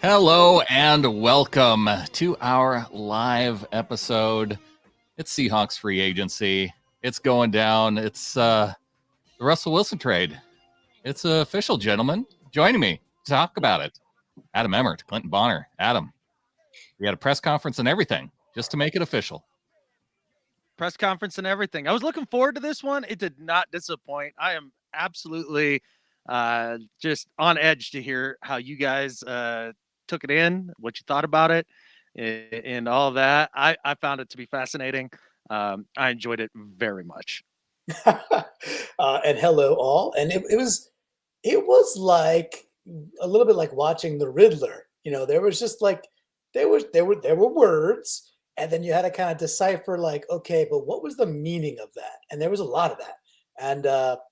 Hello and welcome to our live episode. It's Seahawks free agency. It's going down. It's the Russell Wilson trade. It's official, gentlemen. Joining me to talk about it, Adam Emmert, Clinton Bonner. Adam, we had a press conference and everything just to make it official. Press conference and everything. I was looking forward to this one. It did not disappoint. I am absolutely just on edge to hear how you guys took it in, what you thought about it, and all of that. I found it to be fascinating. I enjoyed it very much. And hello all. And it was like a little bit like watching the Riddler. There was just like there were words, and then you had to kind of decipher like, okay, but what was the meaning of that? And there was a lot of that. And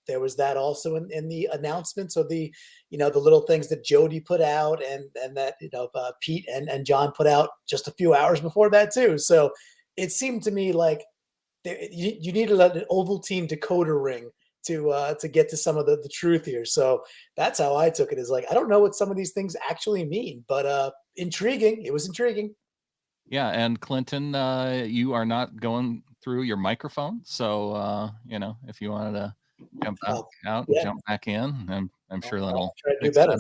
there was that also in the announcements of the little things that Jody put out and that Pete and John put out just a few hours before that too. So it seemed to me like you needed an Ovaltine decoder ring to get to some of the truth here. So that's how I took it. Is like, I don't know what some of these things actually mean, but intriguing. It was intriguing. Yeah, and Clinton, you are not going through your microphone, so if you wanted to jump out, jump back in, I'm sure that'll try to do better.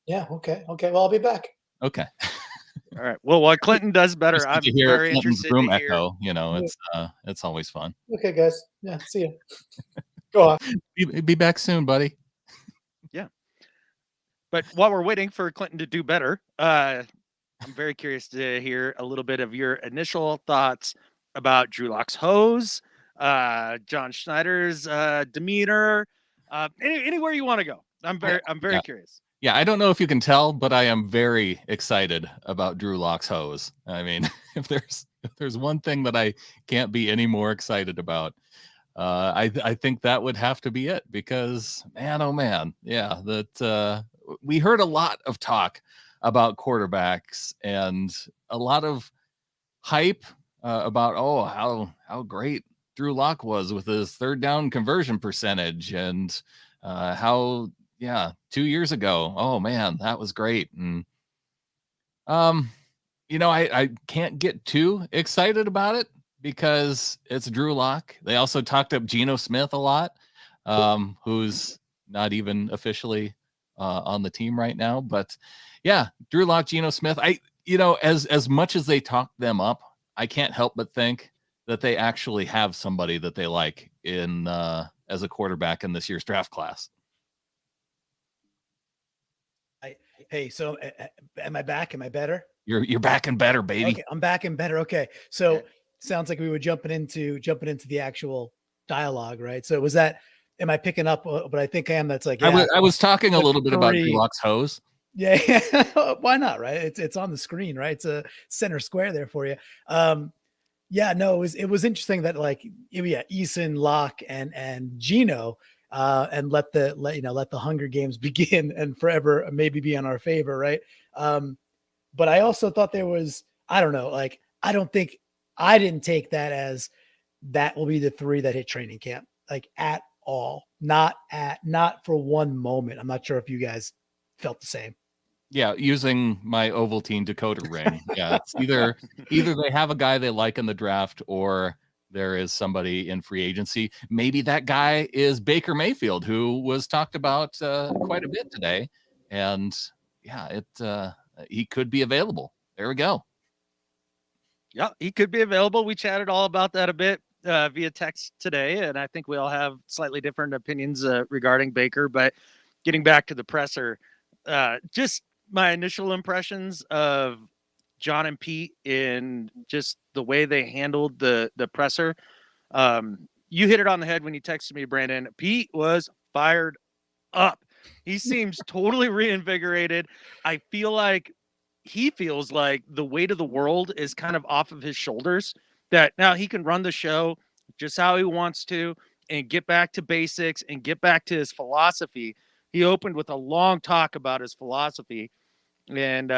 Yeah, okay. Well, I'll be back. Okay. All right. Well, while Clinton does better, I'm very interested room to hear. echo. It's always fun. Okay, guys. Yeah, see you. Go on. Be back soon, buddy. Yeah. But while we're waiting for Clinton to do better, I'm very curious to hear a little bit of your initial thoughts about Drew Lock's hose, John Schneider's demeanor, anywhere you want to go. I'm very curious. Yeah, I don't know if you can tell, but I am very excited about Drew Lock's hose. I mean, if there's one thing that I can't be any more excited about, I think that would have to be it, because man, oh man, yeah, that we heard a lot of talk about quarterbacks and a lot of hype about how great Drew Lock was with his third down conversion percentage, and how 2 years ago, oh man, that was great. And I can't get too excited about it because it's Drew Lock. They also talked up Geno Smith a lot, who's not even officially on the team right now, but yeah, Drew Lock, Geno Smith. As much as they talk them up, I can't help but think that they actually have somebody that they like in as a quarterback in this year's draft class. Hey, so am I back? Am I better? You're back and better, baby. Okay, I'm back and better. Okay, so sounds like we were jumping into the actual dialogue, right? So was that? Am I picking up? But I think I am. That's like I was talking a little bit about Drew Lock's hose. Yeah, why not? Right? It's on the screen, right? It's a center square there for you. It was interesting that Eason, Locke, and Geno, and let the Hunger Games begin and forever maybe be in our favor, right? But I also thought there was, I don't know, I didn't take that as that will be the three that hit training camp, at all. Not for one moment. I'm not sure if you guys felt the same. Yeah, using my Ovaltine decoder ring. Yeah, it's either they have a guy they like in the draft, or there is somebody in free agency. Maybe that guy is Baker Mayfield, who was talked about quite a bit today. And yeah, he could be available. There we go. Yeah, he could be available. We chatted all about that a bit via text today, and I think we all have slightly different opinions regarding Baker. But getting back to the presser, just my initial impressions of John and Pete in just the way they handled the presser. You hit it on the head when you texted me, Brandon. Pete was fired up. He seems totally reinvigorated. I feel like he feels like the weight of the world is kind of off of his shoulders, that now he can run the show just how he wants to and get back to basics and get back to his philosophy. He opened with a long talk about his philosophy, and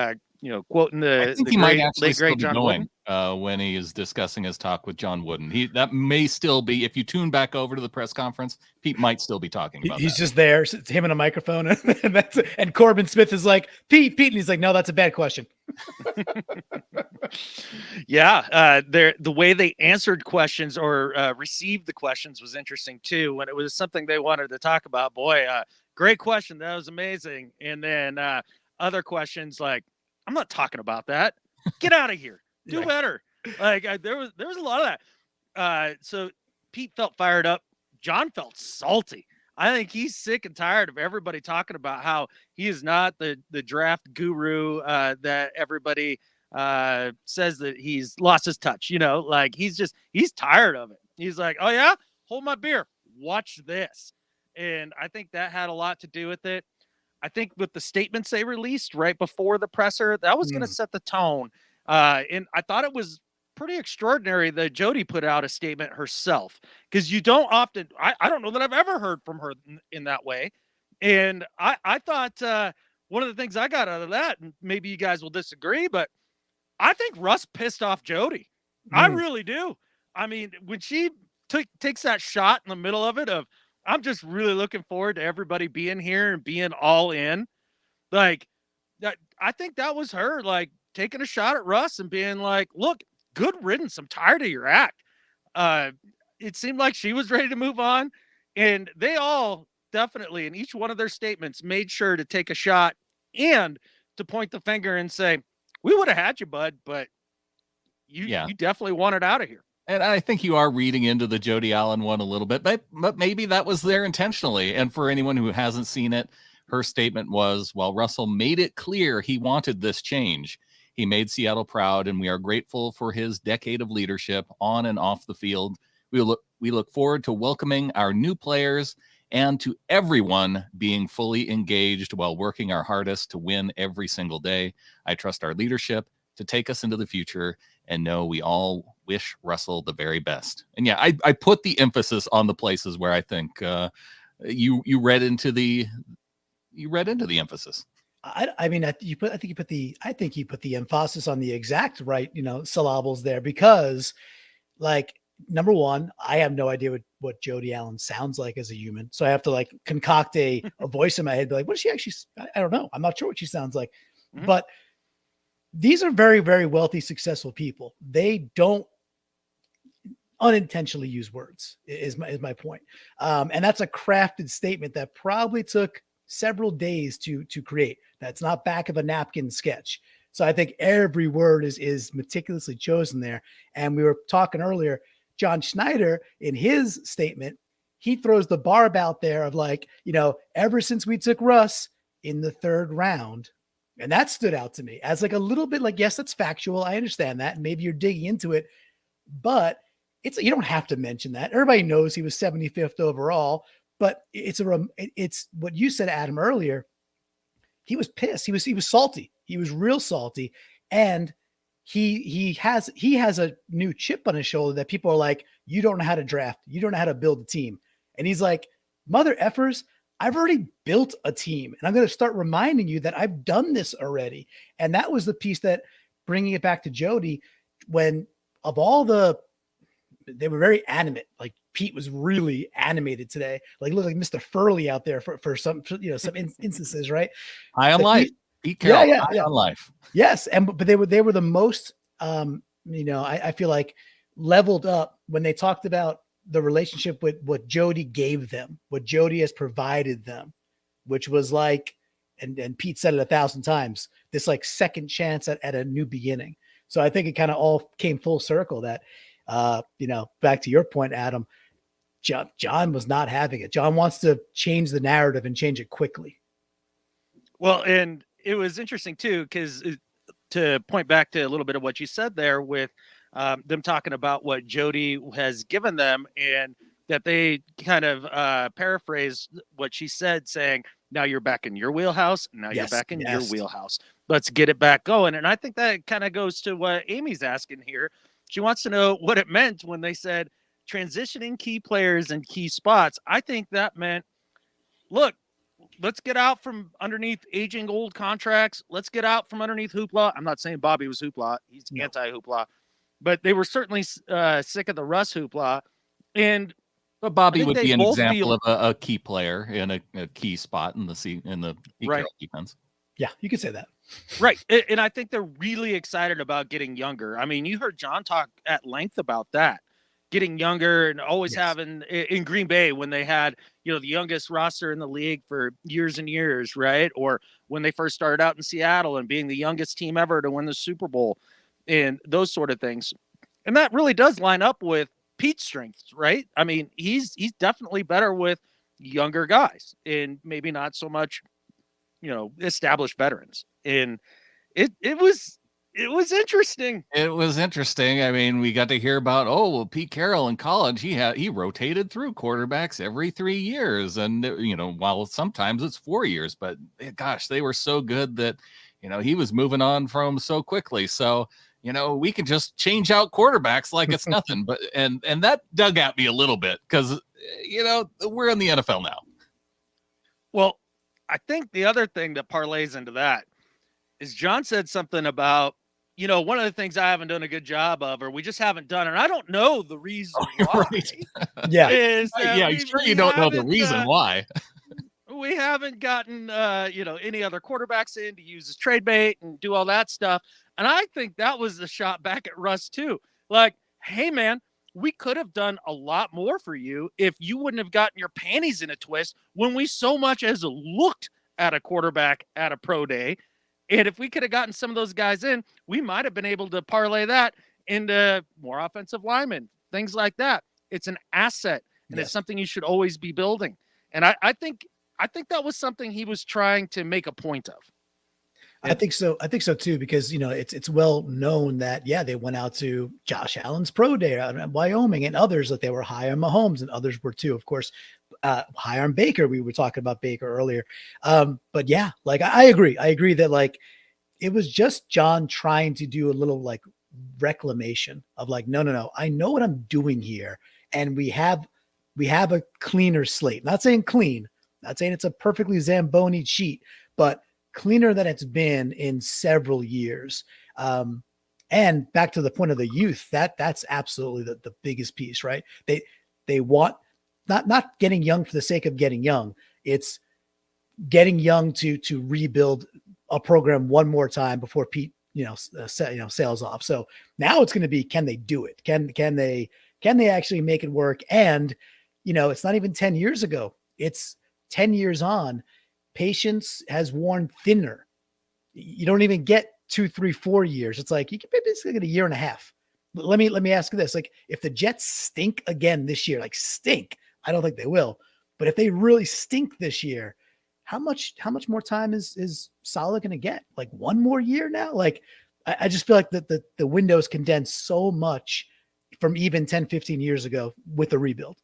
quoting I think the he might great actually late still great be John going Wooden. when he is discussing his talk with John Wooden. That may still be, if you tune back over to the press conference, Pete might still be talking about He's that. just there, it's him and a microphone, and Corbin Smith is like, Pete, and he's like, no, that's a bad question. Yeah, the way they answered questions or received the questions was interesting too. When it was something they wanted to talk about, boy, great question, that was amazing. And then other questions like, I'm not talking about that. Get out of here. Do better. Like there was a lot of that. So Pete felt fired up. John felt salty. I think he's sick and tired of everybody talking about how he is not the draft guru that everybody says that he's lost his touch. Like he's tired of it. He's like, oh yeah, hold my beer, watch this. And I think that had a lot to do with it. I think with the statements they released right before the presser, that was going to set the tone. And I thought it was pretty extraordinary that Jody put out a statement herself, because you don't often, I don't know that I've ever heard from her in that way. And I thought one of the things I got out of that, and maybe you guys will disagree, but I think Russ pissed off Jody. I really do. I mean, when she takes that shot in the middle of it of, I'm just really looking forward to everybody being here and being all in. Like that, I think that was her like taking a shot at Russ and being like, look, good riddance. I'm tired of your act. It seemed like she was ready to move on. And they all definitely, in each one of their statements, made sure to take a shot and to point the finger and say, we would have had you, bud, but you definitely wanted out of here. And I think you are reading into the Jody Allen one a little bit, but maybe that was there intentionally. And for anyone who hasn't seen it, her statement was, while Russell made it clear he wanted this change, he made Seattle proud, and we are grateful for his decade of leadership on and off the field. We look forward to welcoming our new players and to everyone being fully engaged while working our hardest to win every single day. I trust our leadership to take us into the future, and know we all wish Russell the very best. And yeah, I put the emphasis on the places where I think you read into the emphasis. I mean, I think you put the emphasis on the exact right, syllables there, because like, number one, I have no idea what Jody Allen sounds like as a human. So I have to like concoct a voice in my head, be like, what is she actually? I don't know. I'm not sure what she sounds like, but these are very, very wealthy, successful people. They don't unintentionally use words is my point. And that's a crafted statement that probably took several days to create. That's not back of a napkin sketch. So I think every word is meticulously chosen there. And we were talking earlier, John Schneider in his statement, he throws the barb out there of like, ever since we took Russ in the third round. And that stood out to me as like a little bit like, yes, that's factual. I understand that. And maybe you're digging into it, but you don't have to mention that. Everybody knows he was 75th overall, but it's what you said, Adam, earlier. He was pissed. He was salty. He was real salty. And he has a new chip on his shoulder that people are like, you don't know how to draft. You don't know how to build a team. And he's like, mother effers, I've already built a team, and I'm going to start reminding you that I've done this already. And that was the piece that, bringing it back to Jody, when of all they were very animate. Like Pete was really animated today. Like looked like Mr. Furley out there for some instances, right? High on life. Pete Carroll, high on life. Yes, but they were the most I feel like leveled up when they talked about the relationship with what Jody gave them, what Jody has provided them, which was like, and Pete said it 1,000 times, this like second chance at a new beginning. So I think it kind of all came full circle that, back to your point, Adam, John was not having it. John wants to change the narrative and change it quickly. Well, and it was interesting too, because to point back to a little bit of what you said there with them talking about what Jody has given them, and that they kind of paraphrase what she said, saying, now you're back in your wheelhouse. Now you're back in your wheelhouse. Let's get it back going. And I think that kind of goes to what Amy's asking here. She wants to know what it meant when they said transitioning key players and key spots. I think that meant, look, let's get out from underneath aging old contracts. Let's get out from underneath hoopla. I'm not saying Bobby was hoopla. He's anti-hoopla. But they were certainly sick of the Russ hoopla. And but Bobby would be an example of a key player in a key spot in the Pete Carroll defense. Yeah, you could say that. Right. And I think they're really excited about getting younger. I mean, you heard John talk at length about that, getting younger and always having in Green Bay when they had, the youngest roster in the league for years and years, right? Or when they first started out in Seattle and being the youngest team ever to win the Super Bowl and those sort of things. And that really does line up with Pete's strengths, right? I mean, he's definitely better with younger guys and maybe not so much, established veterans. And it was interesting. It was interesting. I mean, we got to hear about, Pete Carroll in college, he rotated through quarterbacks every 3 years. And, while sometimes it's 4 years, but gosh, they were so good that, he was moving on from so quickly. So, we can just change out quarterbacks like it's nothing. But and that dug at me a little bit because, we're in the NFL now. Well, I think the other thing that parlays into that is John said something about, one of the things I haven't done a good job of, or we just haven't done, and I don't know the reason why. Right. I'm sure you don't know the reason why. We haven't gotten, any other quarterbacks in to use as trade bait and do all that stuff. And I think that was the shot back at Russ too. Like, hey man, we could have done a lot more for you if you wouldn't have gotten your panties in a twist when we so much as looked at a quarterback at a pro day. And if we could have gotten some of those guys in, we might have been able to parlay that into more offensive linemen, things like that. It's an asset, and it's something you should always be building. And I think that was something he was trying to make a point of. I think so too, because it's well known that they went out to Josh Allen's pro day in Wyoming and others, that they were high on Mahomes and others were too, of course, high on Baker. We were talking about Baker earlier. But I agree that it was just John trying to do a little reclamation of no, I know what I'm doing here. And we have a cleaner slate, not saying clean, not saying it's a perfectly Zamboni sheet, but cleaner than it's been in several years. And back to the point of the youth, that's absolutely the biggest piece, right? They want not getting young for the sake of getting young. It's getting young to rebuild a program one more time before Pete, sails off. So now it's going to be, can they do it? Can they actually make it work? And, it's not even 10 years ago. It's 10 years on. Patience has worn thinner. You don't even get 2, 3, 4 years. It's like you can basically get a year and a half. Let me ask you this: if the Jets stink again this year, stink, I don't think they will, but if they really stink this year, how much more time is Saleh going to get? 1 more year now? I just feel like the window's condensed so much from even 10, 15 years ago with the rebuild.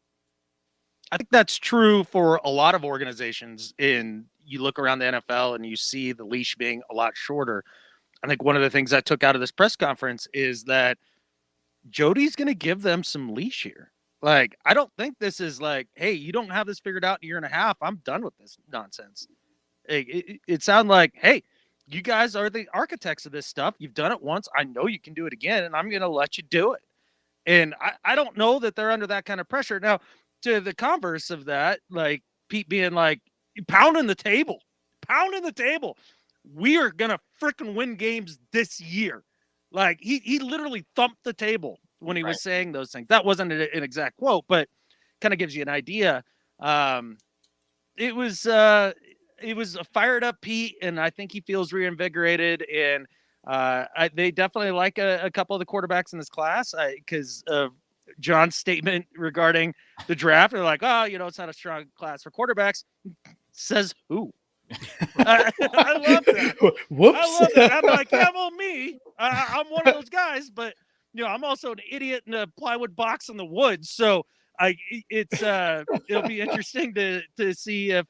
I think that's true for a lot of organizations. You look around the NFL and you see the leash being a lot shorter. I think one of the things I took out of this press conference is that Jody's going to give them some leash here. I don't think this is hey, you don't have this figured out in a year and a half. I'm done with this nonsense. It sounds like, hey, you guys are the architects of this stuff. You've done it once. I know you can do it again, and I'm going to let you do it. And I don't know that they're under that kind of pressure. Now, to the converse of that, Pete being pounding the table. We are going to freaking win games this year. He literally thumped the table when he was saying those things. That wasn't an exact quote, but kind of gives you an idea. It was a fired up Pete, and I think he feels reinvigorated. And they definitely like a couple of the quarterbacks in this class because of John's statement regarding the draft. They're like, it's not a strong class for quarterbacks. Says who? I love that. Whoops. I love that. I'm like, me. I'm one of those guys, but I'm also an idiot in a plywood box in the woods. So it'll be interesting to see if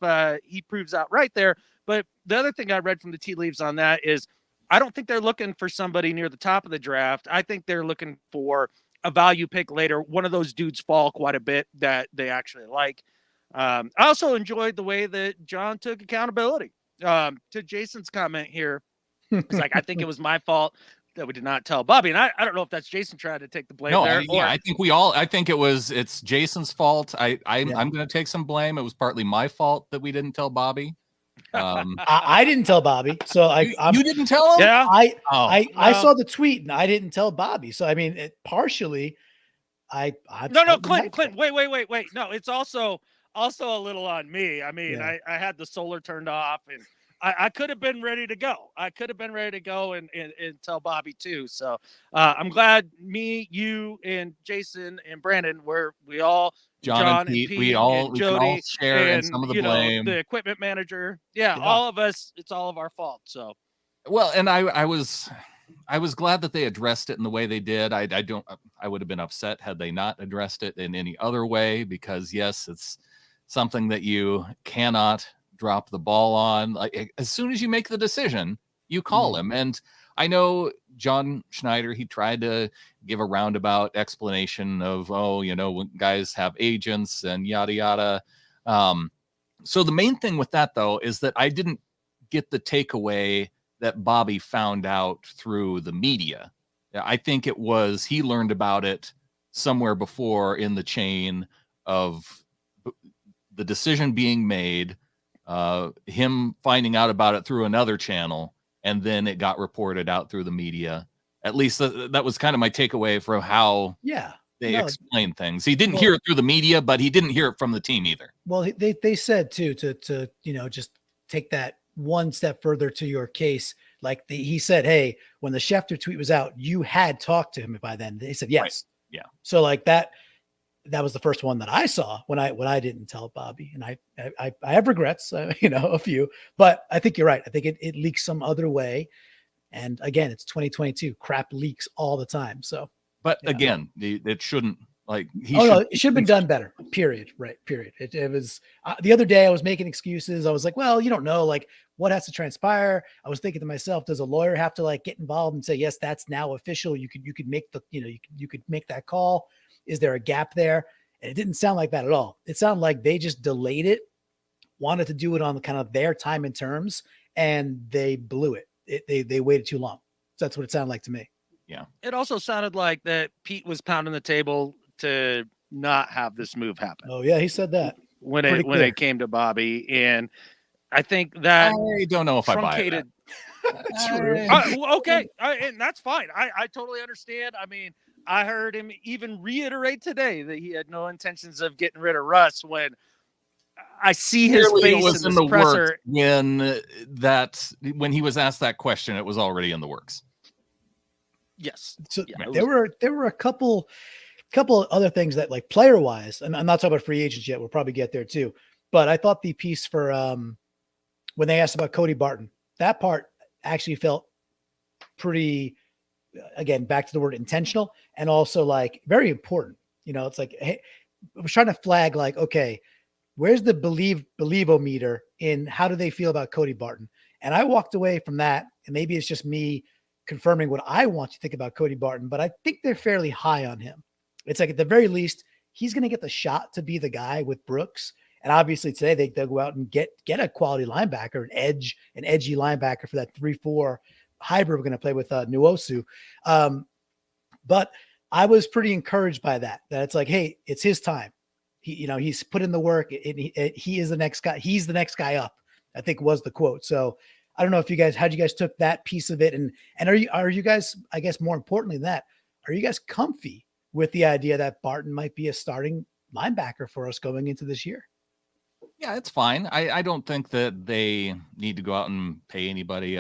he proves out right there. But the other thing I read from the tea leaves on that is I don't think they're looking for somebody near the top of the draft. I think they're looking for a value pick later. One of those dudes fall quite a bit that they actually like. I also enjoyed the way that John took accountability. To Jason's comment here, it's like, I think it was my fault that we did not tell Bobby. And I don't know if that's Jason trying to take the blame No, there. I think I think it's Jason's fault. I'm going to take some blame. It was partly my fault that we didn't tell Bobby. I didn't tell Bobby, so you didn't tell him. Yeah. I saw the tweet and I didn't tell Bobby. So I mean, partially, No, Clint, wait. No, it's also a little on me. I mean, I had the solar turned off, and I could have been ready to go. And tell Bobby too. So I'm glad me, you, and Jason and Brandon John and Pete, we and can Jody, all share in some of the blame. the equipment manager. Yeah, all of us. It's all of our fault. So, well, and I was glad that they addressed it in the way they did. I would have been upset had they not addressed it in any other way, because yes, it's something that you cannot drop the ball on. Like, as soon as you make the decision, you call him. And I know John Schneider, he tried to give a roundabout explanation of, when guys have agents and yada yada. So the main thing with that, though, is that I didn't get the takeaway that Bobby found out through the media. I think it was he learned about it somewhere before in the chain of the decision being made, him finding out about it through another channel, and then it got reported out through the media. At least that was kind of my takeaway from how they explained things. He didn't hear it through the media, but he didn't hear it from the team either. Well, they said too, to just take that one step further to your case. Like he said, hey, when the Schefter tweet was out, you had talked to him by then. They said yes. Right. Yeah. So like that was the first one that I saw when I didn't tell Bobby, and I have regrets, a few, but I think you're right. I think it leaks some other way. And again, it's 2022. Crap leaks all the time. So, but again, it shouldn't, like, it should have been done better. Period. Right. Period. It was the other day I was making excuses. I was like, well, you don't know, like, what has to transpire. I was thinking to myself, does a lawyer have to like get involved and say, yes, that's now official. You could make you could make that call. Is there a gap there? And it didn't sound like that at all. It sounded like they just delayed it, wanted to do it on kind of their time and terms, and they blew it. They waited too long. So that's what it sounded like to me. Yeah. It also sounded like that Pete was pounding the table to not have this move happen. Oh yeah, he said that when it came to Bobby, and I think that I don't know if I buy that. True. Okay, and that's fine. I totally understand. I mean, I heard him even reiterate today that he had no intentions of getting rid of Russ. When I see his face in the presser, when he was asked that question, it was already in the works. Yes. So there were a couple other things that, like, player wise, and I'm not talking about free agents yet. We'll probably get there too. But I thought the piece for when they asked about Cody Barton, that part actually felt pretty, again, back to the word intentional, and also like very important. It's like, hey, I was trying to flag, like, okay, where's the believe-o-meter in how do they feel about Cody Barton? And I walked away from that, and maybe it's just me confirming what I want to think about Cody Barton, but I think they're fairly high on him. It's like, at the very least, he's going to get the shot to be the guy with Brooks. And obviously today they'll go out and get a quality linebacker, an edgy linebacker for that 3-4 hybrid we're going to play with Nwosu. But I was pretty encouraged by that it's like, hey, it's his time. He's put in the work. He is the next guy. He's the next guy up, I think was the quote. So I don't know if how'd you guys took that piece of it. And are you guys, I guess more importantly than that, are you guys comfy with the idea that Barton might be a starting linebacker for us going into this year? Yeah, it's fine. I don't think that they need to go out and pay anybody.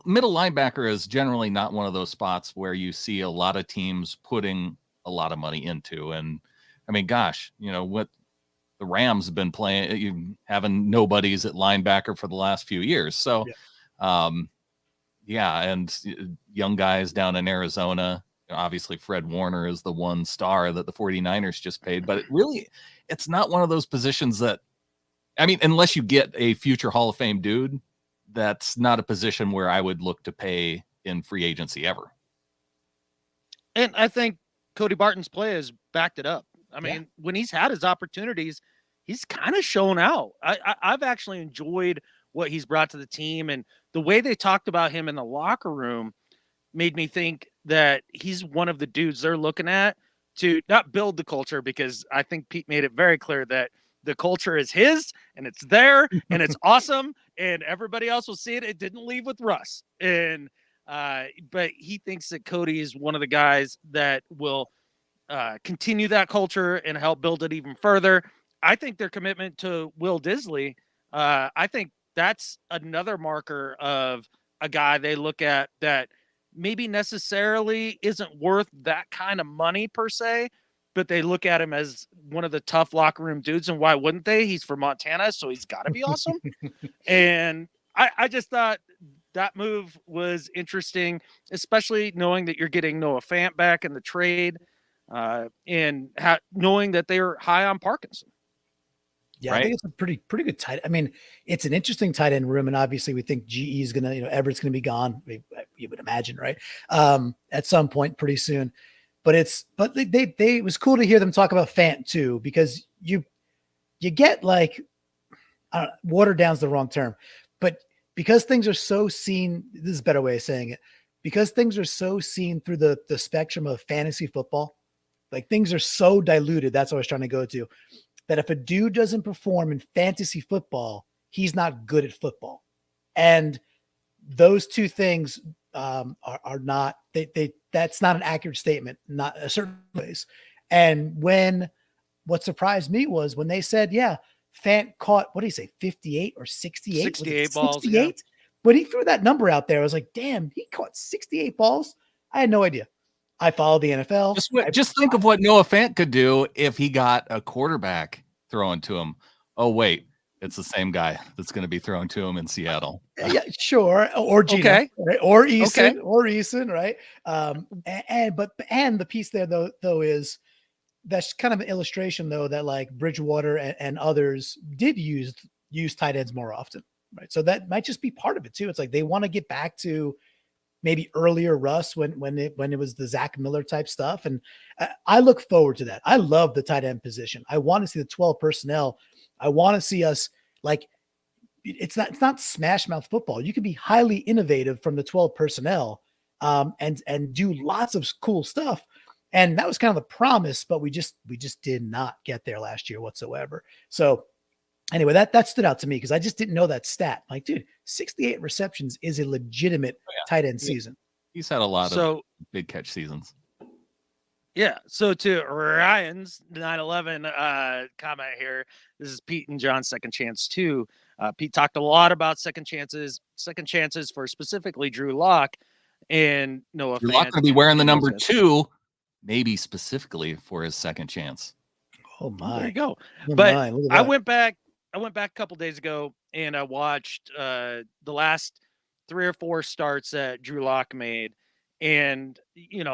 Middle linebacker is generally not one of those spots where you see a lot of teams putting a lot of money into. And I mean, gosh, what the Rams have been playing, having nobodies at linebacker for the last few years. So, and young guys down in Arizona. Obviously, Fred Warner is the one star that the 49ers just paid, but it's not one of those positions that, I mean, unless you get a future Hall of Fame dude, that's not a position where I would look to pay in free agency ever. And I think Cody Barton's play has backed it up. I mean, when he's had his opportunities, he's kind of shown out. I've actually enjoyed what he's brought to the team, and the way they talked about him in the locker room made me think that he's one of the dudes they're looking at to not build the culture, because I think Pete made it very clear that the culture is his and it's there and it's awesome and everybody else will see it. It didn't leave with Russ. And but he thinks that Cody is one of the guys that will continue that culture and help build it even further. I think their commitment to Will Disley, I think that's another marker of a guy they look at that maybe necessarily isn't worth that kind of money per se, but they look at him as one of the tough locker room dudes. And why wouldn't they? He's from Montana, so he's got to be awesome. And I just thought that move was interesting, especially knowing that you're getting Noah Fant back in the trade, and knowing that they're high on Parkinson. Yeah, right? I think it's a pretty good tight. I mean, it's an interesting tight end room, and obviously we think GE is gonna, Everett's gonna be gone. You would imagine, right? At some point pretty soon. But they it was cool to hear them talk about Fant too, because you get like, I don't know, watered down's the wrong term, but because things are so seen, this is a better way of saying it, because things are so seen through the spectrum of fantasy football, like things are so diluted. That's what I was trying to go to. That if a dude doesn't perform in fantasy football, he's not good at football. And those two things are not, that's not an accurate statement, not a certain ways. And what surprised me was when they said, yeah, Fant caught, what do you say, 58 or 68? 68 balls. 68? Yeah. But he threw that number out there. I was like, damn, he caught 68 balls. I had no idea. I follow the NFL. Just think of what Noah Fant could do if he got a quarterback throwing to him. Oh, wait, it's the same guy that's going to be throwing to him in Seattle. Yeah, sure. Or Gino, okay. Right? Or Eason, right? And the piece there though is that's kind of an illustration though that like Bridgewater and others did use tight ends more often, right? So that might just be part of it too. It's like they want to get back to maybe earlier Russ when it was the Zach Miller type stuff. And I look forward to that. I love the tight end position. I want to see the 12 personnel. I want to see us like, it's not smash mouth football. You can be highly innovative from the 12 personnel and do lots of cool stuff. And that was kind of the promise, but we just did not get there last year whatsoever. So anyway, that stood out to me because I just didn't know that stat. Like, dude, 68 receptions is a legitimate tight end season. He's had a lot of big catch seasons. Yeah. So to Ryan's 9/11 comment here, this is Pete and John's second chance too. Pete talked a lot about second chances for specifically Drew Lock and Noah Fant. Drew Lock could be wearing the number 2, maybe specifically for his second chance. Oh my! There you go. Oh but my, I went back a couple days ago and I watched the last 3 or 4 starts that Drew Lock made. And,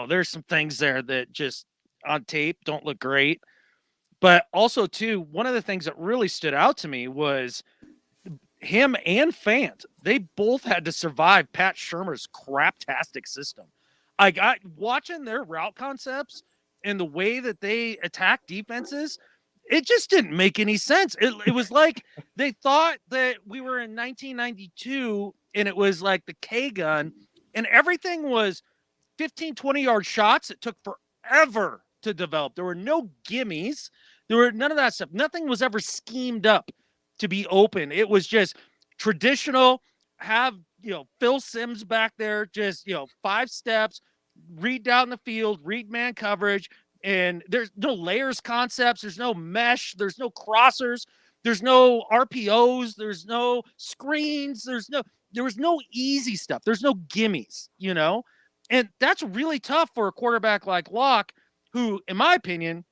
there's some things there that just on tape don't look great. But also, too, one of the things that really stood out to me was him and Fant. They both had to survive Pat Shurmur's craptastic system. I got watching their route concepts and the way that they attack defenses. It just didn't make any sense. It was like they thought that we were in 1992 and it was like the K gun and everything was 15, 20-yard shots. It took forever to develop. There were no gimmies. There were none of that stuff. Nothing was ever schemed up to be open. It was just traditional, have, Phil Simms back there, just, 5 steps, read down the field, read man coverage. And there's no layers concepts. There's no mesh. There's no crossers. There's no RPOs. There's no screens. There was no easy stuff. There's no gimmies, And that's really tough for a quarterback like Locke, who, in my opinion,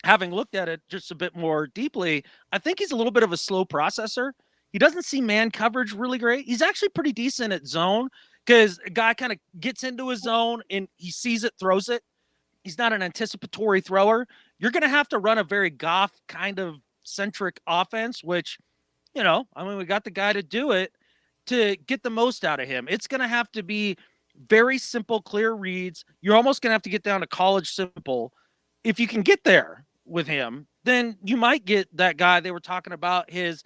having looked at it just a bit more deeply, I think he's a little bit of a slow processor. He doesn't see man coverage really great. He's actually pretty decent at zone because a guy kind of gets into his zone and he sees it, throws it. He's not an anticipatory thrower. You're going to have to run a very Goff kind of centric offense, which, we got the guy to do it to get the most out of him. It's going to have to be very simple, clear reads. You're almost going to have to get down to college simple if you can get there with him. then you might get that guy they were talking about his,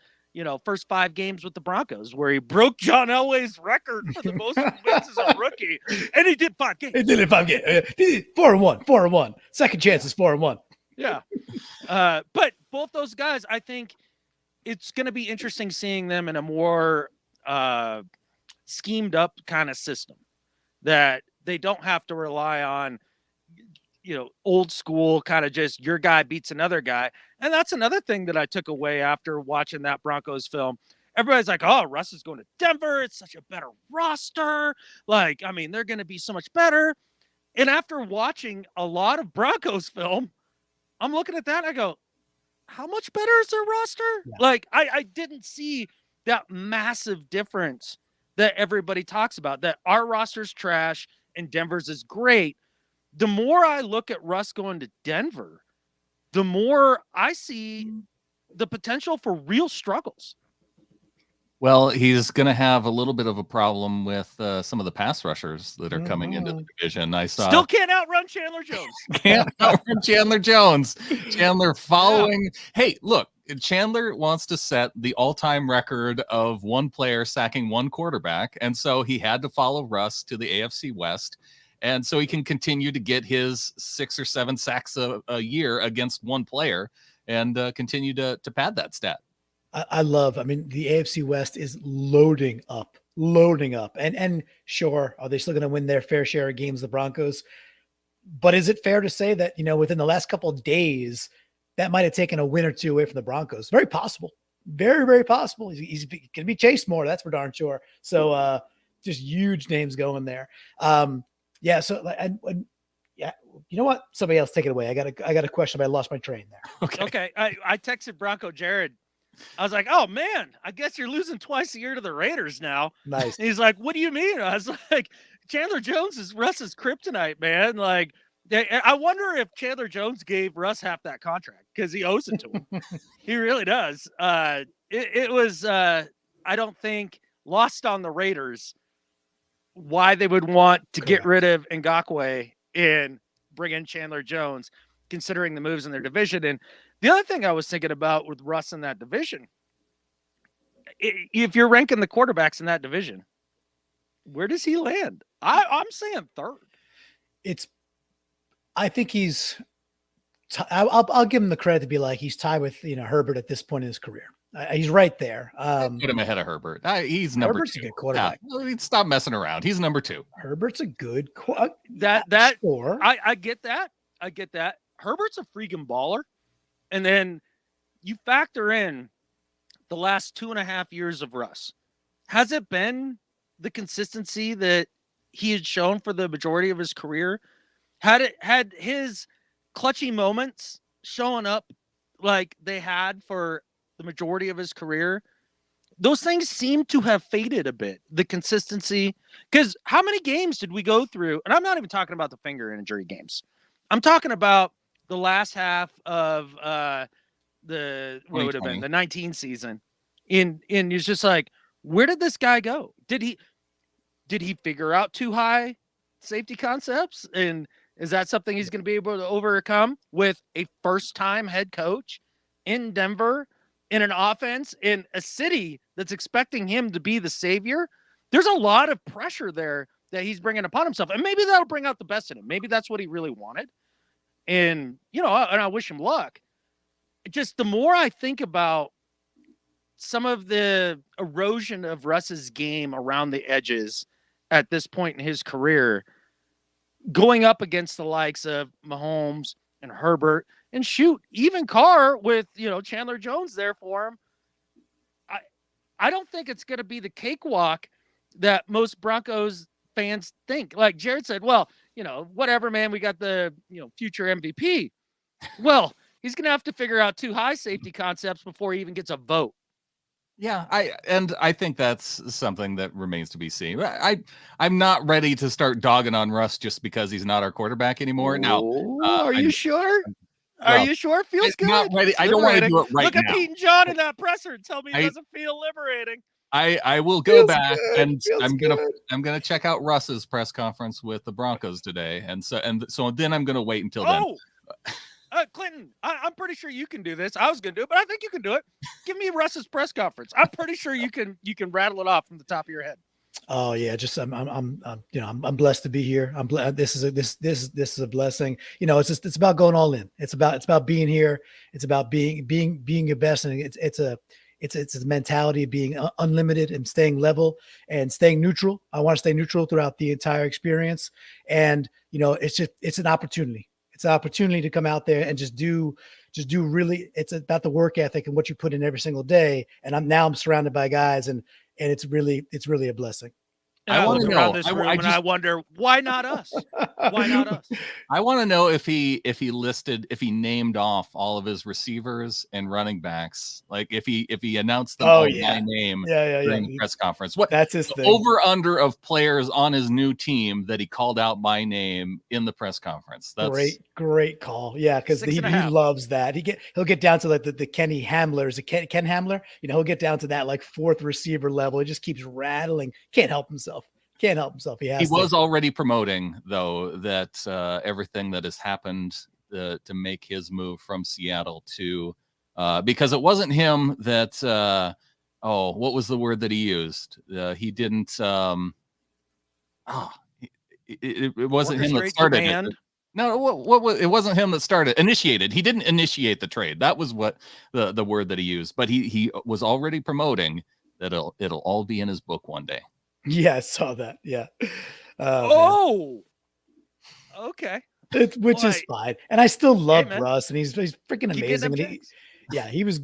first 5 games with the Broncos where he broke John Elway's record for the most wins as a rookie, and he did 5 games. He did it 5 games. 4-1. Second chance is 4-1. Yeah. But both those guys, I think it's going to be interesting seeing them in a more schemed up kind of system that they don't have to rely on, old school kind of just your guy beats another guy. And that's another thing that I took away after watching that Broncos film. Everybody's like, oh, Russ is going to Denver. It's such a better roster. Like, I mean, they're going to be so much better. And after watching a lot of Broncos film, I'm looking at that and I go, how much better is their roster? Yeah. Like, I didn't see that massive difference that everybody talks about, that our roster's trash and Denver's is great. The more I look at Russ going to Denver, the more I see the potential for real struggles. Well, he's going to have a little bit of a problem with some of the pass rushers that are coming into the division. I saw still can't outrun Chandler Jones. Can't outrun Chandler Jones. Chandler following. Yeah. Hey, look, Chandler wants to set the all-time record of one player sacking one quarterback, and so he had to follow Russ to the AFC West, and so he can continue to get his 6 or 7 sacks a year against one player and continue to pad that stat. I mean, the AFC West is loading up. And sure, are they still going to win their fair share of games, the Broncos? But is it fair to say that, within the last couple of days, that might have taken a win or two away from the Broncos? Very possible. Very, very possible. He's going to be chased more. That's for darn sure. So just huge names going there. Yeah. So, and yeah, you know what? Somebody else take it away. I got a question, but I lost my train there. Okay. I texted Bronco Jared. I was like, oh man, I guess you're losing twice a year to the Raiders now. Nice. And he's like, what do you mean? I was like, Chandler Jones is Russ's kryptonite, man. Like, I wonder if Chandler Jones gave Russ half that contract because he owes it to him. He really does. It was, I don't think, lost on the Raiders why they would want to get rid of Ngakoue and bring in Chandler Jones, considering the moves in their division. And the other thing I was thinking about with Russ in that division, if you're ranking the quarterbacks in that division, where does he land? I'm saying third. I think I'll give him the credit to be like, he's tied with, Herbert at this point in his career. He's right there. Put him ahead of Herbert. He's number Herbert's 2. A good quarterback. Yeah, stop messing around. He's number 2. Herbert's a good sure. I get that. Herbert's a freaking baller. And then you factor in the last 2.5 years of Russ. Has it been the consistency that he had shown for the majority of his career? Had his clutchy moments showing up like they had for the majority of his career? Those things seem to have faded a bit. The consistency, because how many games did we go through? And I'm not even talking about the finger injury games. I'm talking about the last half of the 19 season. And it's just like, where did this guy go? Did he figure out too high safety concepts? And is that something he's going to be able to overcome with a first-time head coach in Denver, in an offense, in a city that's expecting him to be the savior? There's a lot of pressure there that he's bringing upon himself. And maybe that'll bring out the best in him. Maybe that's what he really wanted. And, and I wish him luck. Just the more I think about some of the erosion of Russ's game around the edges at this point in his career, going up against the likes of Mahomes and Herbert and shoot, even Carr with, Chandler Jones there for him. I don't think it's going to be the cakewalk that most Broncos fans think. Like Jared said, well, whatever, man, we got the, future MVP. Well, he's going to have to figure out 2 high safety concepts before he even gets a vote. Yeah, I think that's something that remains to be seen. I'm not ready to start dogging on Russ just because he's not our quarterback anymore. Now, are you sure? Are you sure? It feels good. Not ready. I don't want to do it right now. Look at Pete and John in that presser and tell me it doesn't feel liberating. I will go back and I'm gonna check out Russ's press conference with the Broncos today, and so then I'm gonna wait until then. Clinton, I'm pretty sure you can do this. I was going to do it, but I think you can do it. Give me Russ's press conference. I'm pretty sure you can rattle it off from the top of your head. Oh yeah, just I'm blessed to be here. This is a blessing. It's about going all in. It's about being here. It's about being your best, and it's a mentality of being unlimited and staying level and staying neutral. I want to stay neutral throughout the entire experience, and it's an opportunity. It's an opportunity to come out there and just do really. It's about the work ethic and what you put in every single day. And I'm surrounded by guys, and it's really a blessing. I want to know around this room, I wonder why not us? Why not us? I want to know if he named off all of his receivers and running backs, like if he announced them all by name during the press conference. What that's his thing. Over under of players on his new team that he called out by name in the press conference. That's great call. Yeah, because he loves that. He'll get down to like the Kenny Hamlers, Ken Hamler. He'll get down to that like fourth receiver level. He just keeps rattling. Can't help himself. He was already promoting though that everything that has happened to make his move from Seattle to because it wasn't him that what was the word that he used? He didn't it wasn't him that started it. No, it wasn't him that initiated. He didn't initiate the trade. That was what the word that he used, but he was already promoting that it'll all be in his book one day. Yeah, I saw that. Yeah. Okay. Which is fine. And I still love Russ, and he's freaking amazing.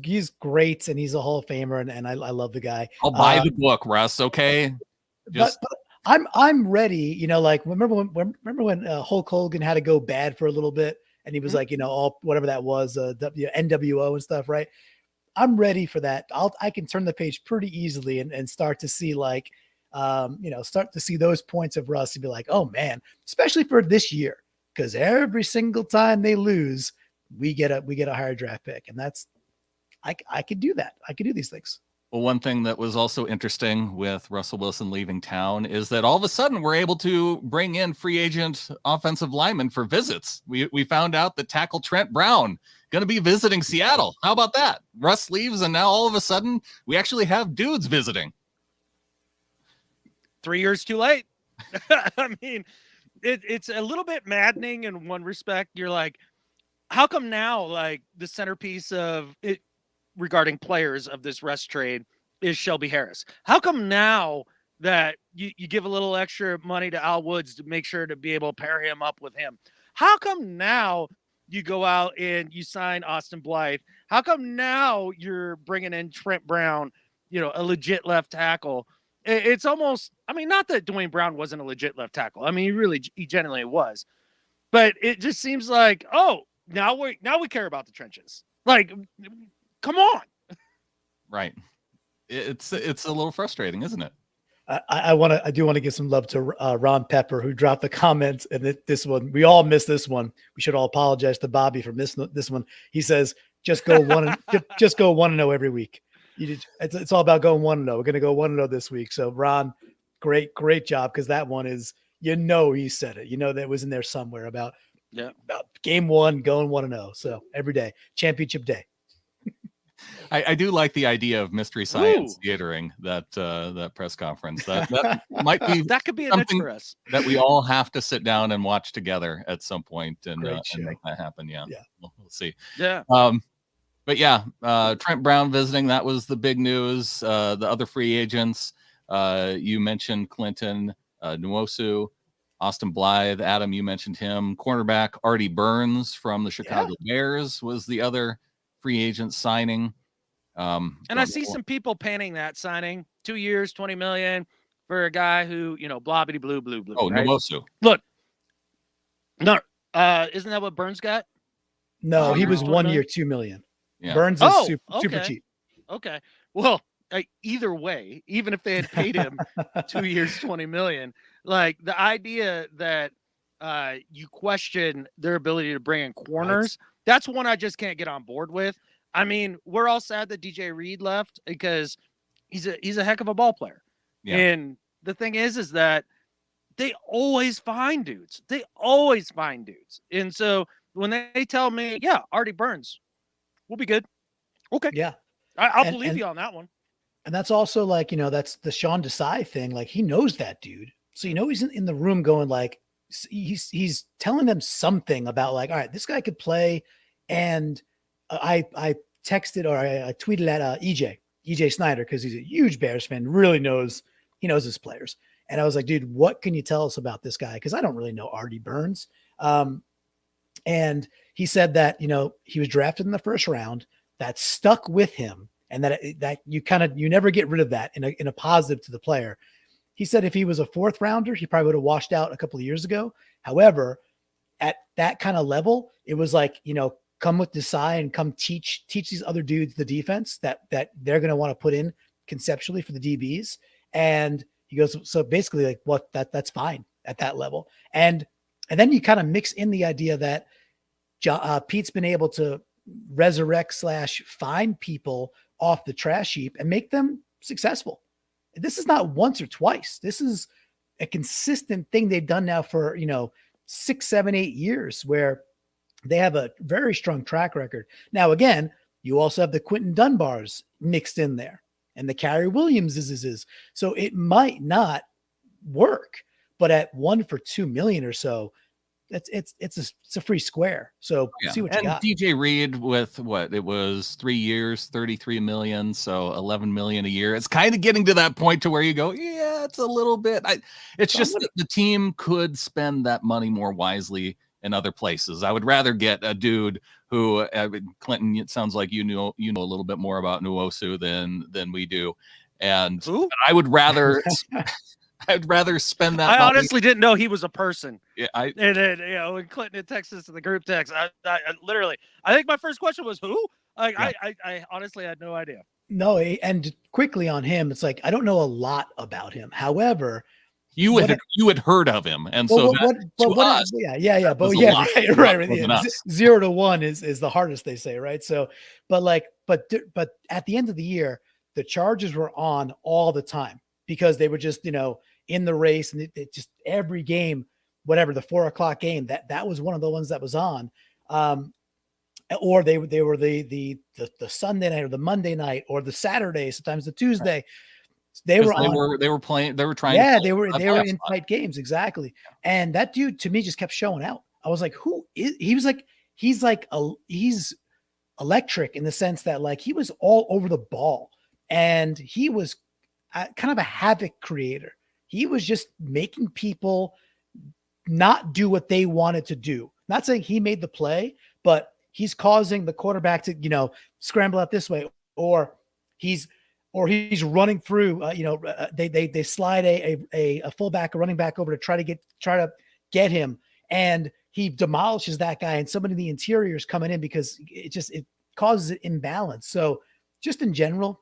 He's great, and he's a Hall of Famer, and I love the guy. I'll buy the book, Russ. Okay. But I'm ready. Remember when Hulk Hogan had to go bad for a little bit, and he was like, all whatever that was, NWO and stuff, right? I'm ready for that. I can turn the page pretty easily and start to see start to see those points of Russ and be like, oh man, especially for this year, because every single time they lose, we get a higher draft pick, and that's I could do that. I could do these things. Well, one thing that was also interesting with Russell Wilson leaving town is that all of a sudden we're able to bring in free agent offensive linemen for visits. We found out that tackle Trent Brown going to be visiting Seattle. How about that? Russ leaves, and now all of a sudden we actually have dudes visiting. 3 years too late. I mean, it's a little bit maddening in one respect. You're like, how come now, like, the centerpiece of it regarding players of this Russ trade is Shelby Harris? How come now that you give a little extra money to Al Woods to make sure to be able to pair him up with him? How come now you go out and you sign Austin Blythe? How come now you're bringing in Trent Brown, a legit left tackle? It's almost, I mean, not that Dwayne Brown wasn't a legit left tackle. I mean, he genuinely was. But it just seems like, now we care about the trenches. Like, come on. Right. It's a little frustrating, isn't it? I do want to give some love to Ron Pepper, who dropped the comment, and this one, we all missed this one. We should all apologize to Bobby for missing this one. He says, just go 1-0 every week. It's all about going 1-0. We're going to go 1-0 this week. So Ron, great job. Cause that one is, he said it, that was in there somewhere about game one, going 1-0. So every day, championship day. I do like the idea of Mystery Science theatering that press conference. That might be that could be a niche for us that we all have to sit down and watch together at some point and make that happen. Yeah. We'll see. Yeah. But Trent Brown visiting, that was the big news. The other free agents, you mentioned Clinton, Nwosu, Austin Blythe. Adam, you mentioned him. Cornerback Artie Burns from the Chicago Bears was the other free agent signing. And I see some people panning that signing. 2 years, $20 million for a guy who, blobbity blue. Oh, right? Nwosu. Look, no, isn't that what Burns got? No, he was 1 year, $2 million. Yeah. Burns is super cheap. Okay. Well, either way, even if they had paid him 2 years, $20 million, like the idea that you question their ability to bring in corners, that's one I just can't get on board with. I mean, we're all sad that DJ Reed left because he's a heck of a ball player. Yeah. And the thing is that they always find dudes. And so when they tell me, yeah, Artie Burns, we'll be good. Okay. Yeah. I'll And- believe and- you on that one. And that's also like, that's the Sean Desai thing. Like he knows that dude. So, he's in the room going like, he's telling them something about like, all right, this guy could play. And I texted or I tweeted at EJ Snyder, because he's a huge Bears fan, really knows his players. And I was like, dude, what can you tell us about this guy? Because I don't really know Artie Burns. And he said that, he was drafted in the first round, that stuck with him, and that you never get rid of that in a positive to the player. He said if he was a fourth rounder, he probably would have washed out a couple of years ago. However, at that kind of level, it was like, come with Desai and come teach these other dudes the defense that they're going to want to put in conceptually for the DBs. And he goes, so basically like that's fine at that level. And then you kind of mix in the idea that Pete's been able to resurrect / find people off the trash heap and make them successful. This is not once or twice. This is a consistent thing they've done now for, 6, 7, 8 years, where they have a very strong track record. Now, again, you also have the Quentin Dunbars mixed in there and the Carrie Williams is. So it might not work, but at 1 for $2 million or so, it's a free square. So see what you got. DJ Reed with what it was 3 years, 33 million, so 11 million a year. It's kind of getting to that point to where you go, yeah, it's a little bit. It's just that the team could spend that money more wisely in other places. I would rather get a dude who Clinton. It sounds like you know a little bit more about Nwosu than we do, and I would rather. I'd rather spend that. I money. honestly didn't know he was a person. Yeah, and then when Clinton had texted us in the group text, I literally, I think my first question was who? I honestly had no idea. No, and quickly on him, it's like I don't know a lot about him. However, you had heard of him, and so right. 0 to 1 is the hardest, they say, right? So, but at the end of the year, the Chargers were on all the time because they were just in the race, and it just every game, whatever the 4:00 game, that was one of the ones that was on. Or they were the Sunday night or the Monday night or the Saturday, sometimes the Tuesday. They were playing. They were trying. Yeah, they were in tight games, exactly. And that dude to me just kept showing out. I was like, who is? He was like, he's electric in the sense that like he was all over the ball, and he was kind of a havoc creator. He was just making people not do what they wanted to do. Not saying he made the play, but he's causing the quarterback to, scramble out this way, or he's running through, they slide a fullback, a running back over to try to get him. And he demolishes that guy, and somebody in the interior is coming in because it causes an imbalance. So just in general,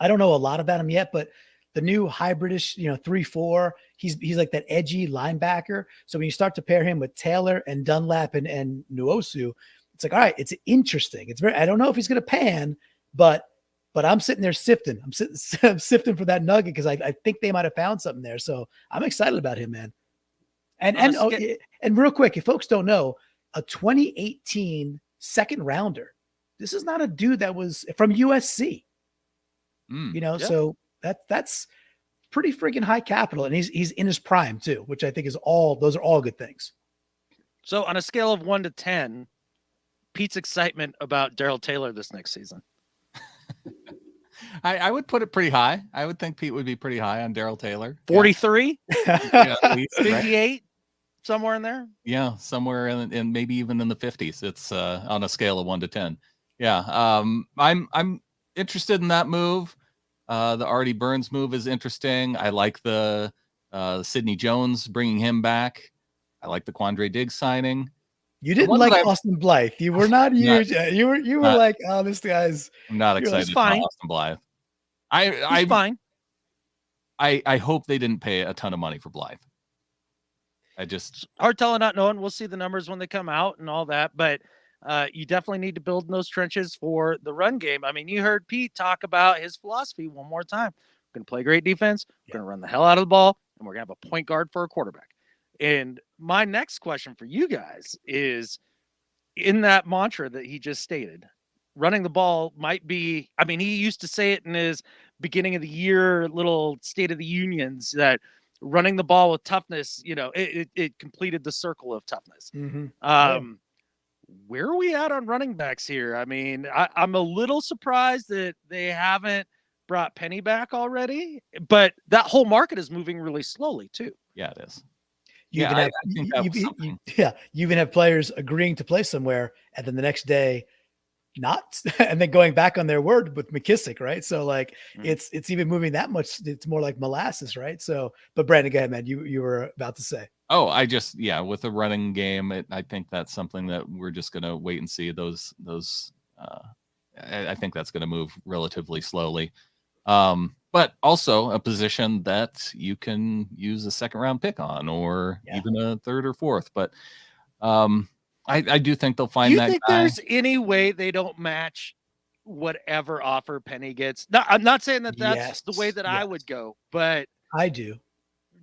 I don't know a lot about him yet, but the new hybridish, 3-4, he's like that edgy linebacker. So when you start to pair him with Taylor and Dunlap and Nwosu, it's like, all right, it's interesting. I don't know if he's going to pan, but I'm sitting there sifting. I'm sifting for that nugget because I think they might have found something there. So I'm excited about him, man. And real quick, if folks don't know, a 2018 second rounder. This is not a dude that was from USC. So that's pretty freaking high capital, and he's in his prime too, which I think those are all good things. So on a scale of 1 to 10, Pete's excitement about Darrell Taylor this next season. I would put it pretty high. I would think Pete would be pretty high on Darrell Taylor. 43, yeah, at least, 58, right? somewhere in there. Yeah, somewhere in maybe even in the 50s. It's on a scale of 1 to 10. Yeah, I'm interested in that move. The Artie Burns move is interesting. I like the Sidney Jones bringing him back. I like the Quandre Diggs signing. You didn't like Austin Blythe. You were not huge. You were like, oh, this guy's. I'm not excited about Austin Blythe. He's fine. I hope they didn't pay a ton of money for Blythe. It's hard telling, not knowing. We'll see the numbers when they come out and all that, but you definitely need to build in those trenches for the run game. I mean, you heard Pete talk about his philosophy one more time. We're going to play great defense. We're going to run the hell out of the ball, and we're going to have a point guard for a quarterback. And my next question for you guys is, in that mantra that he just stated, running the ball might be, I mean, he used to say it in his beginning of the year little State of the Unions that running the ball with toughness, it completed the circle of toughness. Where are we at on running backs here? I mean, I'm a little surprised that they haven't brought Penny back already, but that whole market is moving really slowly too. Yeah, it is. You you even have players agreeing to play somewhere, and then the next day not, and then going back on their word with McKissick, right? So like it's even moving that much. It's more like molasses, right? So, but Brandon, go ahead, man. You were about to say. Oh, with the running game, I think that's something that we're just gonna wait and see. I think that's gonna move relatively slowly. But also a position that you can use a second round pick on, or even a third or fourth. But I do think they'll find that. Do you think there's any way they don't match whatever offer Penny gets? No, I'm not saying that that's the way that I would go, but I do.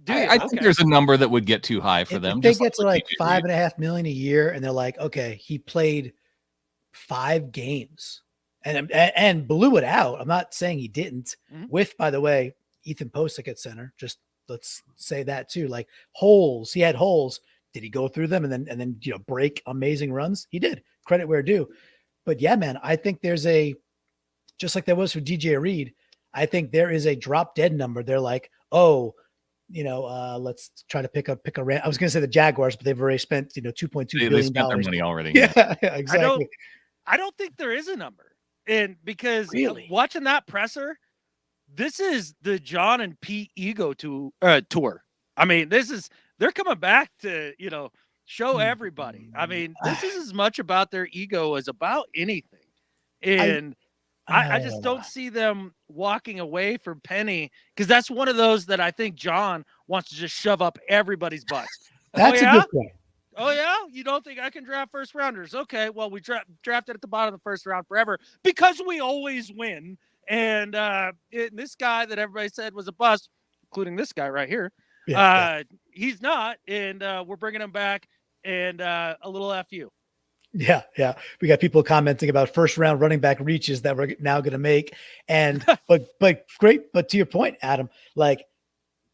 I think there's a number that would get too high for them. If they get to like $5.5 million a year, and they're like, okay, he played 5 games and blew it out. I'm not saying he didn't. With, by the way, Ethan Posick at center. Just let's say that too. Like holes, he had holes. Did he go through them and then break amazing runs? He did. Credit where due. But yeah, man, I think there's just like there was for DJ Reed. I think there is a drop dead number. They're like, oh, let's try to pick a I was going to say the Jaguars, but they've already spent, $2.2 billion. They spent their money already. Yeah, exactly. I don't think there is a number. And because watching that presser, this is the John and Pete ego tour. I mean, they're coming back to, show everybody. I mean, this is as much about their ego as about anything. And I just don't see them walking away from Penny, because that's one of those that I think John wants to just shove up everybody's butts. That's a good point. Oh, yeah? You don't think I can draft first rounders? Okay, well, we drafted at the bottom of the first round forever because we always win. And this guy that everybody said was a bust, including this guy right here, he's not. And we're bringing him back, and a little FU. Yeah. We got people commenting about first round running back reaches that we're now going to make. And, but great. But to your point, Adam, like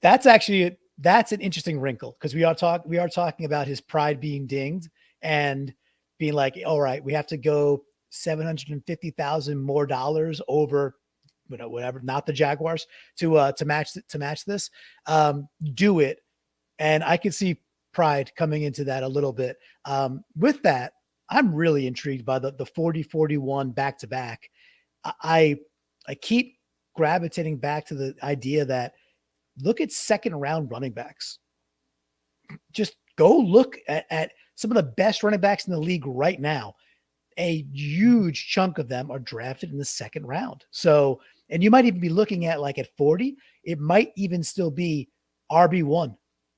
that's an interesting wrinkle, because we are talking about his pride being dinged and being like, all right, we have to go $750,000 more dollars over, whatever, not the Jaguars to match this. Do it. And I can see pride coming into that a little bit. With that, I'm really intrigued by the 40-41 back-to-back. I keep gravitating back to the idea that look at second round running backs. Just go look at some of the best running backs in the league right now. A huge chunk of them are drafted in the second round. So, and you might even be looking at like at 40, it might even still be RB1.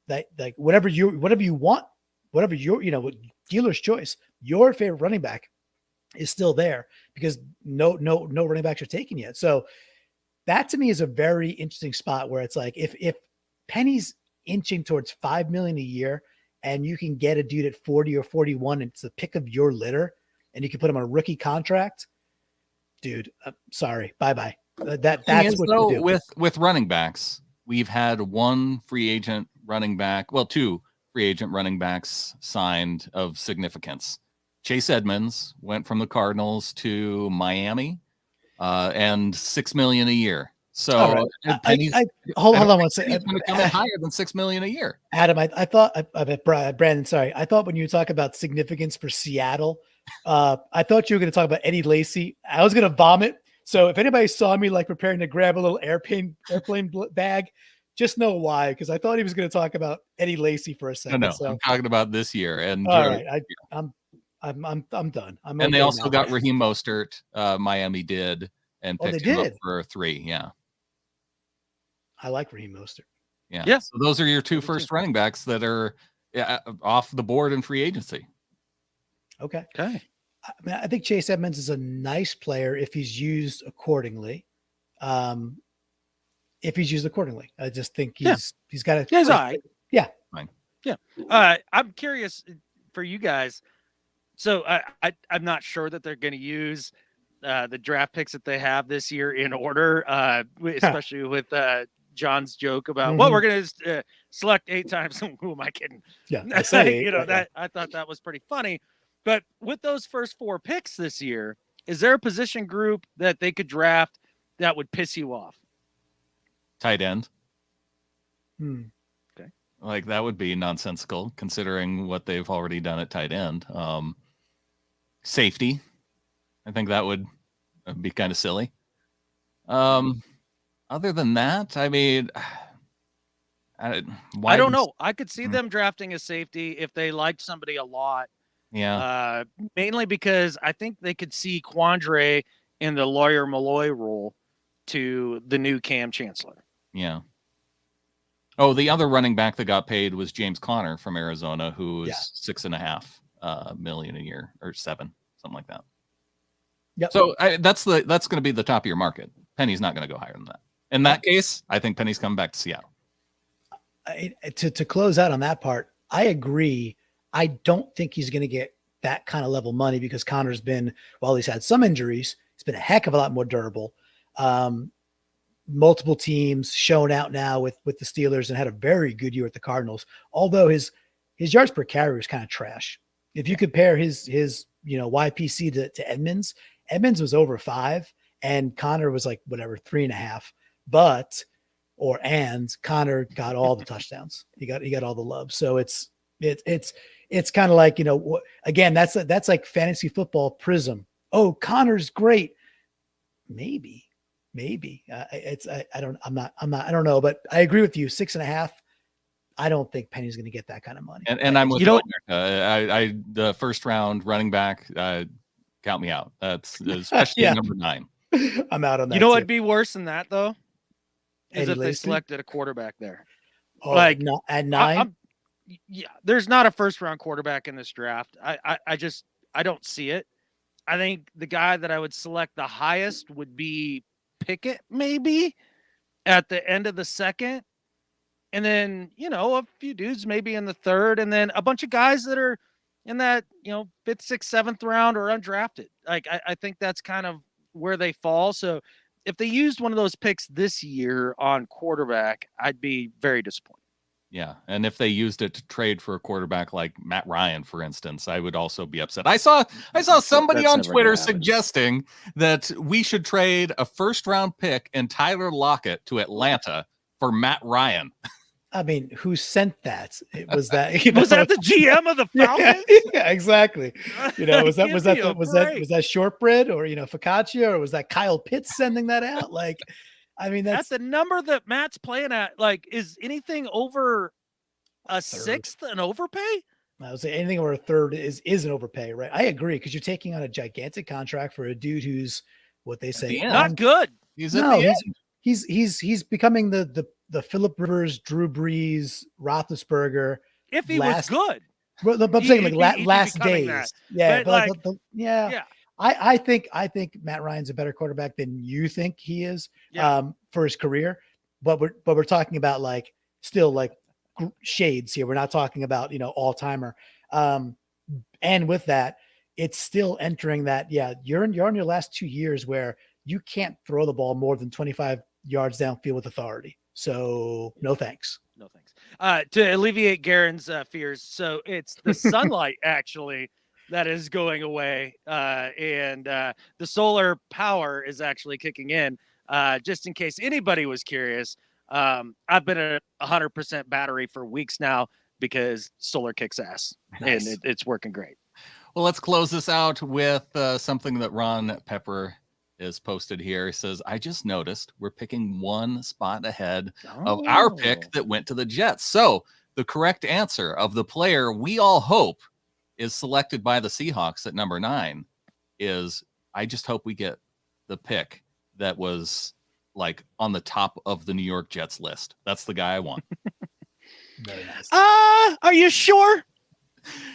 That like whatever you want, whatever your, dealer's choice, your favorite running back is still there, because no running backs are taken yet. So that to me is a very interesting spot where it's like, if Penny's inching towards $5 million a year and you can get a dude at 40 or 41, and it's the pick of your litter, and you can put him on a rookie contract, dude, sorry. Bye-bye. That's what you do. With running backs. We've had one free agent running back, well, 2 free agent running backs signed of significance. Chase Edmonds went from the Cardinals to Miami, and $6 million a year. So hold on one second. He's going to come in higher than $6 million a year. Adam, I thought, Brandon, sorry. I thought when you talk about significance for Seattle, I thought you were going to talk about Eddie Lacy. I was going to vomit. So if anybody saw me like preparing to grab a little airplane bag, just know why, because I thought he was going to talk about Eddie Lacy for a second. No, I'm talking about this year. And all right, I'm done. And they also got Raheem Mostert. Miami did, and picked him up for 3. Yeah, I like Raheem Mostert. Yeah. So those are your 2 first running backs that are off the board in free agency. Okay. I think Chase Edmonds is a nice player if he's used accordingly. I just think he's got a. He's all right. Yeah. Fine. Yeah. I'm curious for you guys. So I'm not sure that they're going to use the draft picks that they have this year in order, especially with John's joke about, well, we're going to select 8 times. Who am I kidding? Yeah, I say eight, you know, right, that I thought that was pretty funny. But with those first 4 picks this year, is there a position group that they could draft that would piss you off? Tight end. Okay. Like that would be nonsensical considering what they've already done at tight end. Safety. I think that would be kind of silly. Other than that, I mean, I don't know. I could see them drafting a safety if they liked somebody a lot. Yeah. Mainly because I think they could see Quandre in the Lawyer Malloy role to the new Cam Chancellor. Yeah. Oh, the other running back that got paid was James Conner from Arizona, who is $6.5 million a year, or 7, something like that. Yep. So that's going to be the top of your market. Penny's not going to go higher than that. In that case, I think Penny's coming back to Seattle. To close out on that part, I agree. I don't think he's going to get that kind of level money because Connor's been, while he's had some injuries, he's been a heck of a lot more durable. Multiple teams shown out now with the Steelers and had a very good year at the Cardinals. Although his yards per carry is kind of trash. If you compare his YPC to Edmonds was over 5 and Connor was like whatever 3.5. And Connor got all the touchdowns. He got all the love. So it's kind of like, again, that's like fantasy football prism. Oh, Connor's great. Maybe. I don't know, but I agree with you. 6.5. I don't think Penny's going to get that kind of money. And I'm with you. The first round running back, count me out. That's especially number 9. I'm out on that. You know what'd be worse than that though? Is Eddie if they Lacy? selected a quarterback there. Oh, like at 9. There's not a first round quarterback in this draft. I don't see it. I think the guy that I would select the highest would be Pickett, maybe at the end of the 2nd. And then, a few dudes maybe in the 3rd, and then a bunch of guys that are in that, 5th, 6th, 7th round or undrafted. Like, I think that's kind of where they fall. So if they used one of those picks this year on quarterback, I'd be very disappointed. Yeah. And if they used it to trade for a quarterback like Matt Ryan, for instance, I would also be upset. I saw somebody on Twitter suggesting that we should trade a first round pick and Tyler Lockett to Atlanta for Matt Ryan. I mean, who sent that? Was that was that the GM of the Falcons? Yeah, exactly. Was that Shortbread or Focaccia, or was that Kyle Pitts sending that out? Like, I mean, that's the number that Matt's playing at. Like, is anything over a 6th an overpay? I would say anything over a 3rd is an overpay, right? I agree, because you're taking on a gigantic contract for a dude who's what they say not good. He's becoming the Phillip Rivers, Drew Brees, Roethlisberger. If he was good, I'm saying last days. That. Yeah, but yeah. I think Matt Ryan's a better quarterback than you think he is for his career, but we're talking about like still like shades here. We're not talking about all timer. And with that, it's still entering that. Yeah, you're on your last 2 years where you can't throw the ball more than 25 yards downfield with authority. So no thanks. No thanks. To alleviate Garen's fears, so it's the sunlight actually that is going away, and the solar power is actually kicking in. Just in case anybody was curious, I've been at 100% battery for weeks now because solar kicks ass. Nice. And it's working great. Well, let's close this out with something that Ron Pepper is posted here. He says, I just noticed we're picking 1 spot ahead of our pick that went to the Jets. So the correct answer of the player we all hope is selected by the Seahawks at number 9 is, I just hope we get the pick that was like on the top of the New York Jets list. That's the guy I want. Very nice. Are you sure?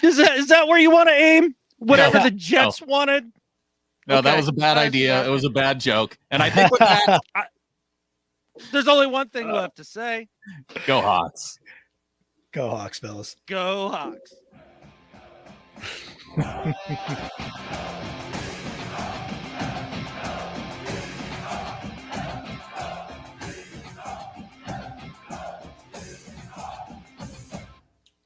Is that where you want to aim? Whatever the Jets wanted? No, that was a bad idea. It was a bad joke. And I think with that, there's only one thing left to say. Go Hawks. Go Hawks, fellas. Go Hawks.